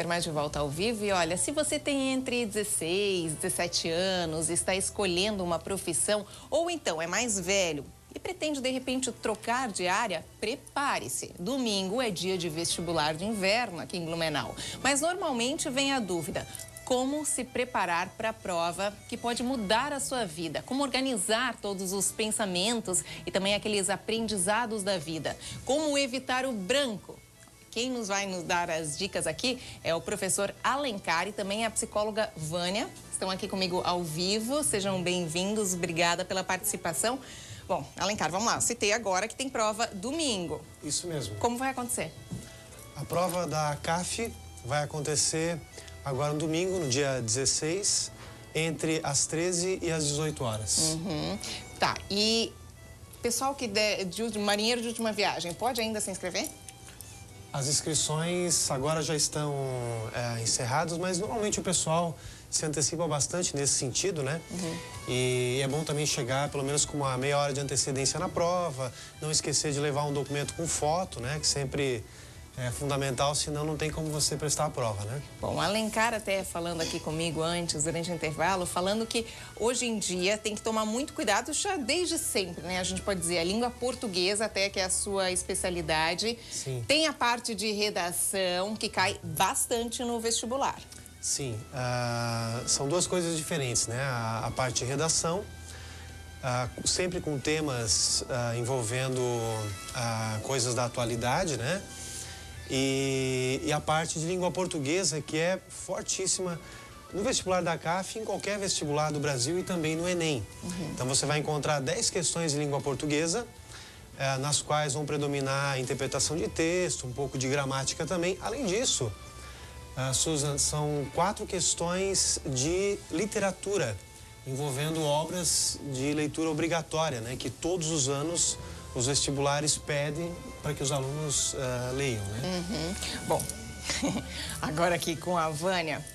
Termais de volta ao vivo. E olha, se você tem entre 16 e 17 anos, está escolhendo uma profissão ou então é mais velho e pretende de repente trocar de área, prepare-se. Domingo é dia de vestibular de inverno aqui em Blumenau. Mas normalmente vem a dúvida: como se preparar para a prova que pode mudar a sua vida? Como organizar todos os pensamentos e também aqueles aprendizados da vida? Como evitar o branco? Quem vai nos dar as dicas aqui é o professor Alencar e também a psicóloga Vânia. Estão aqui comigo ao vivo. Sejam bem-vindos. Obrigada pela participação. Bom, Alencar, vamos lá. Citei agora que tem prova domingo. Isso mesmo. Como vai acontecer? A prova da CAF vai acontecer agora no domingo, no dia 16, entre as 13 e as 18 horas. Tá, e pessoal que de marinheiro de última viagem, pode ainda se inscrever? As inscrições agora já estão encerradas, mas normalmente o pessoal se antecipa bastante nesse sentido, né? E é bom também chegar pelo menos com uma meia hora de antecedência na prova, não esquecer de levar um documento com foto, né? Que sempre é fundamental, senão não tem como você prestar a prova, né? Bom, a Alencar até falando aqui comigo antes, durante o intervalo, falando que hoje em dia tem que tomar muito cuidado, já desde sempre, né? A gente pode dizer, a língua portuguesa até que é a sua especialidade. Sim. Tem a parte de redação que cai bastante no vestibular. Sim, são duas coisas diferentes, né? A parte de redação, sempre com temas envolvendo coisas da atualidade, né? E a parte de língua portuguesa, que é fortíssima no vestibular da CAF, em qualquer vestibular do Brasil e também no Enem. Então você vai encontrar 10 questões de língua portuguesa, nas quais vão predominar a interpretação de texto, um pouco de gramática também. Além disso, Susan, são 4 questões de literatura, envolvendo obras de leitura obrigatória, né? Que todos os anos os vestibulares pedem para que os alunos leiam, né? Bom, agora aqui com a Vânia,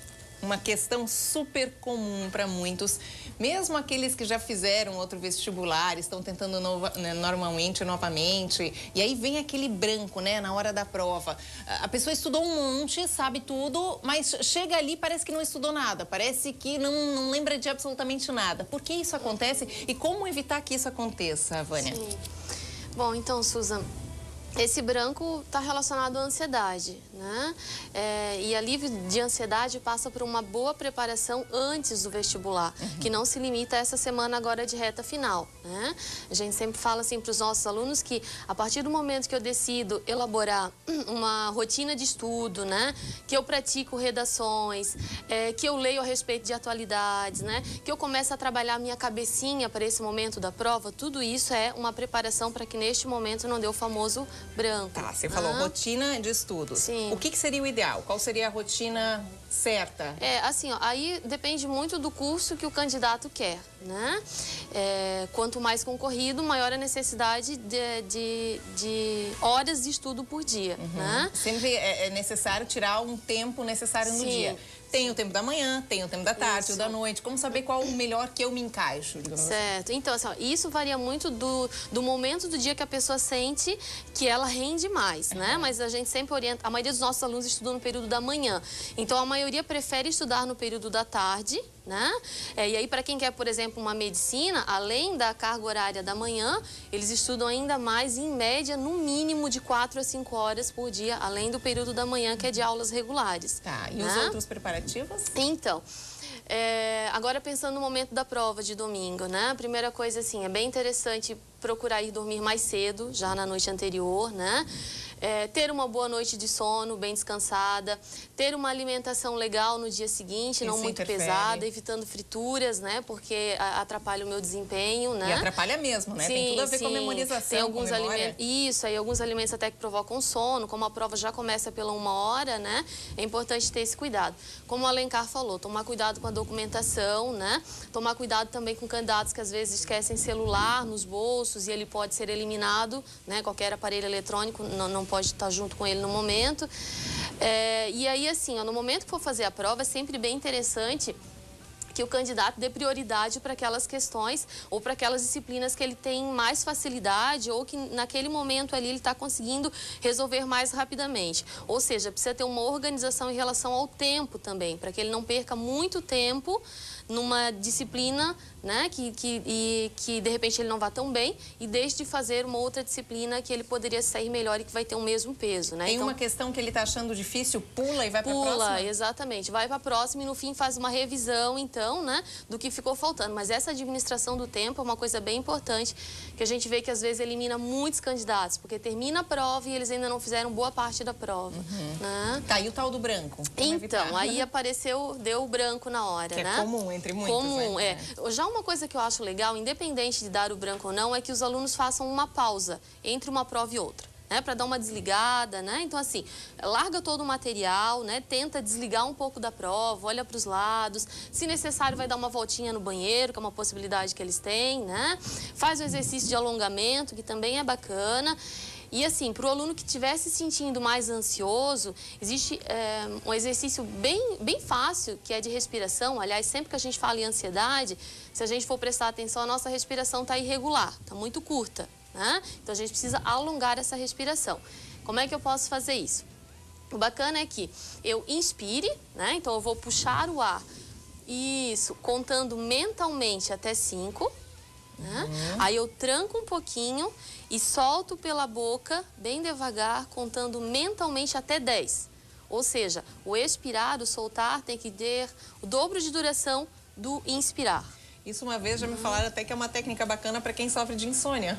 uma questão super comum para muitos, mesmo aqueles que já fizeram outro vestibular, estão tentando novamente, e aí vem aquele branco, né, na hora da prova. A pessoa estudou um monte, sabe tudo, mas chega ali, parece que não estudou nada, parece que não lembra de absolutamente nada. Por que isso acontece e como evitar que isso aconteça, Vânia? Sim. Bom, então, Susan, esse branco está relacionado à ansiedade, né? E alívio de ansiedade passa por uma boa preparação antes do vestibular, que não se limita a essa semana agora de reta final, né? A gente sempre fala assim para os nossos alunos que a partir do momento que eu decido elaborar uma rotina de estudo, né? Que eu pratico redações, que eu leio a respeito de atualidades, né? Que eu começo a trabalhar minha cabecinha para esse momento da prova, tudo isso é uma preparação para que neste momento não dê o famoso branco. Tá, você falou rotina de estudo. Sim. O que seria o ideal? Qual seria a rotina certa? Assim, ó, aí depende muito do curso que o candidato quer, né? Quanto mais concorrido, maior a necessidade de horas de estudo por dia, né? Sempre é necessário tirar um tempo necessário no Sim. dia. Tem o tempo da manhã, tem o tempo da tarde, o da noite. Como saber qual o melhor que eu me encaixo, digamos certo. Então, assim, ó, isso varia muito do momento do dia que a pessoa sente que ela rende mais, né? Mas a gente sempre orienta... A maioria dos nossos alunos estudam no período da manhã. Então, a maioria prefere estudar no período da tarde, né? E aí, para quem quer, por exemplo, uma medicina, além da carga horária da manhã, eles estudam ainda mais, em média, no mínimo de 4 a 5 horas por dia, além do período da manhã, que é de aulas regulares. Tá, e né? os outros preparativos? Então, agora pensando no momento da prova de domingo, né? A primeira coisa, assim, é bem interessante procurar ir dormir mais cedo, já na noite anterior, né? Ter uma boa noite de sono, bem descansada, ter uma alimentação legal no dia seguinte, não muito pesada, evitando frituras, né? Porque atrapalha o meu desempenho, né? E atrapalha mesmo, né? Sim, tem tudo a ver com a memorização, tem alguns com a memória. alimentos, isso, aí alguns alimentos até que provocam sono, como a prova já começa pela 1 hora, né? É importante ter esse cuidado. Como o Alencar falou, tomar cuidado com a documentação, né? Tomar cuidado também com candidatos que às vezes esquecem celular nos bolsos e ele pode ser eliminado, né? Qualquer aparelho eletrônico não pode estar junto com ele no momento. E aí, assim, ó, no momento que for fazer a prova, é sempre bem interessante que o candidato dê prioridade para aquelas questões ou para aquelas disciplinas que ele tem mais facilidade ou que naquele momento ali ele está conseguindo resolver mais rapidamente. Ou seja, precisa ter uma organização em relação ao tempo também, para que ele não perca muito tempo numa disciplina, né, que de repente ele não vá tão bem e deixe de fazer uma outra disciplina que ele poderia sair melhor e que vai ter o mesmo peso, né? Tem então, uma questão que ele está achando difícil, pula e vai para a próxima? Pula, exatamente. Vai para a próxima e no fim faz uma revisão, então, né, do que ficou faltando. Mas essa administração do tempo é uma coisa bem importante, que a gente vê que às vezes elimina muitos candidatos, porque termina a prova e eles ainda não fizeram boa parte da prova, né? Tá, e o tal do branco? Como evitar? Então, aí apareceu, deu o branco na hora, que né? É comum entre muitos, comum, né? Já uma coisa que eu acho legal, independente de dar o branco ou não, é que os alunos façam uma pausa entre uma prova e outra, né, para dar uma desligada, né? Então, assim, larga todo o material, né? Tenta desligar um pouco da prova, olha para os lados. Se necessário, vai dar uma voltinha no banheiro, que é uma possibilidade que eles têm, né? Faz um exercício de alongamento, que também é bacana. E assim, para o aluno que estiver se sentindo mais ansioso, existe um exercício bem fácil, que é de respiração. Aliás, sempre que a gente fala em ansiedade, se a gente for prestar atenção, a nossa respiração está irregular, está muito curta, né? Então, a gente precisa alongar essa respiração. Como é que eu posso fazer isso? O bacana é que eu inspire, né? Então, eu vou puxar o ar, isso, contando mentalmente até 5, né? Aí eu tranco um pouquinho e solto pela boca, bem devagar, contando mentalmente até 10. Ou seja, o expirar, o soltar, tem que ter o dobro de duração do inspirar. Isso uma vez já me falaram até que é uma técnica bacana para quem sofre de insônia.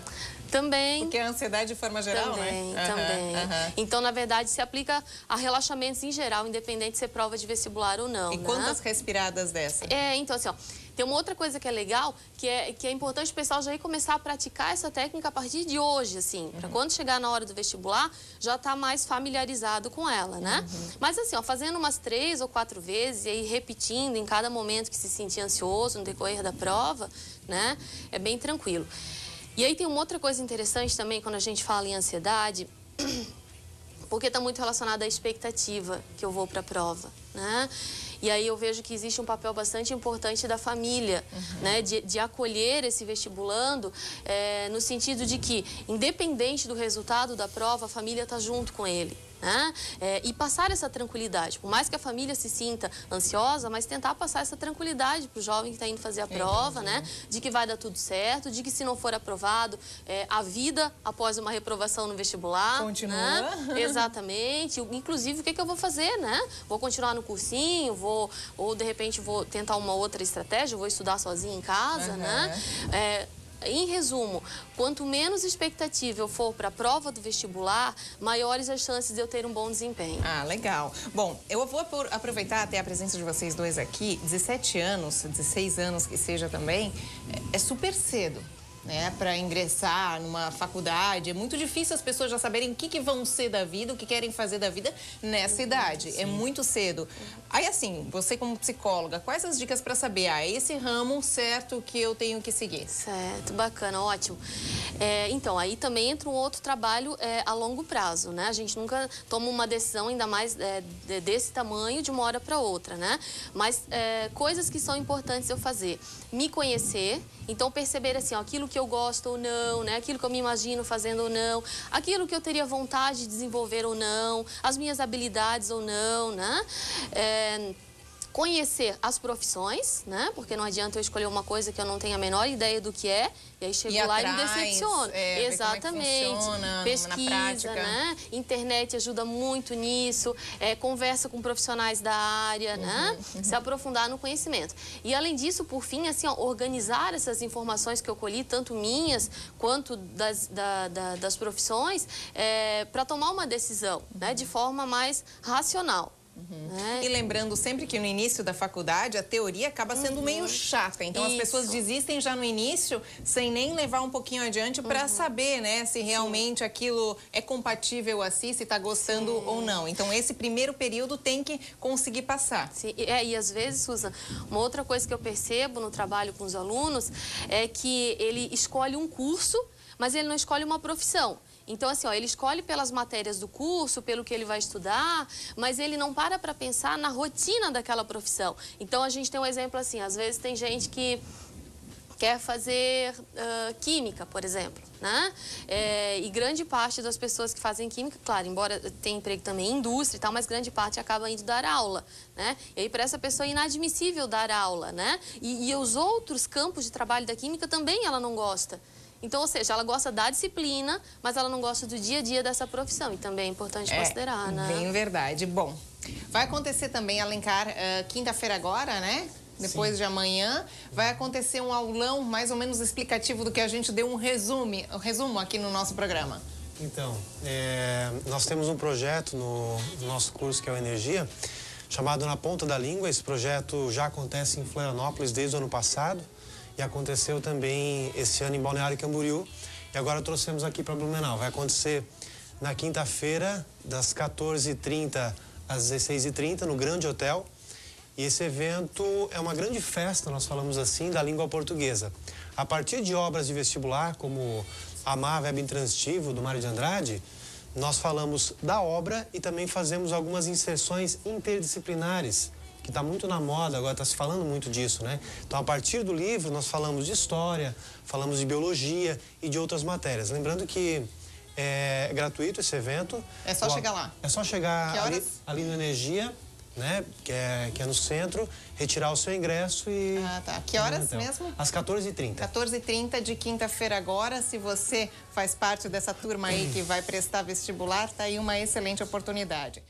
Também. Porque a ansiedade de forma geral, também, né? Também. Então, na verdade, se aplica a relaxamentos em geral, independente de ser prova de vestibular ou não. E né? quantas respiradas dessa? Então assim, ó, tem uma outra coisa que é legal, que é importante o pessoal já ir começar a praticar essa técnica a partir de hoje, assim, para quando chegar na hora do vestibular, já tá mais familiarizado com ela, né? Mas assim, ó, fazendo umas 3 ou 4 vezes e aí repetindo em cada momento que se sentir ansioso no decorrer da prova, né? É bem tranquilo. E aí tem uma outra coisa interessante também quando a gente fala em ansiedade, porque está muito relacionado à expectativa que eu vou para a prova, né? E aí eu vejo que existe um papel bastante importante da família, né? De acolher esse vestibulando, no sentido de que, independente do resultado da prova, a família está junto com ele. Né? E passar essa tranquilidade, por mais que a família se sinta ansiosa, mas tentar passar essa tranquilidade para o jovem que está indo fazer a prova, né? De que vai dar tudo certo, de que se não for aprovado, a vida após uma reprovação no vestibular. Continua. Né? Exatamente. Inclusive, o que eu vou fazer, né? Vou continuar no cursinho, ou de repente vou tentar uma outra estratégia, vou estudar sozinha em casa, né? Em resumo, quanto menos expectativa eu for para a prova do vestibular, maiores as chances de eu ter um bom desempenho. Ah, legal. Bom, eu vou aproveitar até a presença de vocês dois aqui. 17 anos, 16 anos que seja também, é super cedo, né, para ingressar numa faculdade. É muito difícil as pessoas já saberem o que vão ser da vida, o que querem fazer da vida nessa idade. Sim. É muito cedo. Aí, assim, você como psicóloga, quais as dicas para saber, esse ramo certo que eu tenho que seguir? Certo, bacana, ótimo. Então, aí também entra um outro trabalho a longo prazo, né? A gente nunca toma uma decisão, ainda mais desse tamanho, de uma hora para outra, né? Mas coisas que são importantes eu fazer. Me conhecer, então perceber assim, ó, aquilo que eu gosto ou não, né? Aquilo que eu me imagino fazendo ou não, aquilo que eu teria vontade de desenvolver ou não, as minhas habilidades ou não, né? Conhecer as profissões, né? Porque não adianta eu escolher uma coisa que eu não tenho a menor ideia do que é, e aí chego lá e me decepciono. Exatamente. Funciona, pesquisa, na prática, né? Internet ajuda muito nisso, conversa com profissionais da área, né? Se aprofundar no conhecimento. E além disso, por fim, assim, ó, organizar essas informações que eu colhi, tanto minhas quanto das profissões, para tomar uma decisão, né? De forma mais racional. E lembrando sempre que no início da faculdade a teoria acaba sendo meio chata, então as pessoas desistem já no início sem nem levar um pouquinho adiante para saber, né, se realmente aquilo é compatível a si, se está gostando ou não. Então esse primeiro período tem que conseguir passar. Sim. E às vezes, Susan, uma outra coisa que eu percebo no trabalho com os alunos é que ele escolhe um curso, mas ele não escolhe uma profissão. Então, assim, ó, ele escolhe pelas matérias do curso, pelo que ele vai estudar, mas ele não para pensar na rotina daquela profissão. Então, a gente tem um exemplo assim, às vezes tem gente que quer fazer química, por exemplo, né? E grande parte das pessoas que fazem química, claro, embora tenha emprego também em indústria e tal, mas grande parte acaba indo dar aula, né? E aí, para essa pessoa é inadmissível dar aula, né? E os outros campos de trabalho da química também ela não gosta. Então, ou seja, ela gosta da disciplina, mas ela não gosta do dia a dia dessa profissão. E também é importante considerar, né? Bem verdade. Bom, vai acontecer também, Alencar, quinta-feira agora, né? Depois de amanhã, vai acontecer um aulão mais ou menos explicativo do que a gente deu um resumo aqui no nosso programa. Então, nós temos um projeto no nosso curso, que é o Energia, chamado Na Ponta da Língua. Esse projeto já acontece em Florianópolis desde o ano passado e aconteceu também esse ano em Balneário Camboriú. E agora trouxemos aqui para Blumenau. Vai acontecer na quinta-feira, das 14h30 às 16h30, no Grande Hotel. E esse evento é uma grande festa, nós falamos assim, da língua portuguesa. A partir de obras de vestibular, como Amar, Verbo Intransitivo, do Mário de Andrade, nós falamos da obra e também fazemos algumas inserções interdisciplinares, que está muito na moda, agora está se falando muito disso, né? Então, a partir do livro, nós falamos de história, falamos de biologia e de outras matérias. Lembrando que é gratuito esse evento. É só chegar lá. É só chegar ali no Energia, né, que é no centro, retirar o seu ingresso e... Ah, tá. Que horas mesmo? Às 14h30. 14h30 de quinta-feira agora. Se você faz parte dessa turma aí que vai prestar vestibular, tá aí uma excelente oportunidade.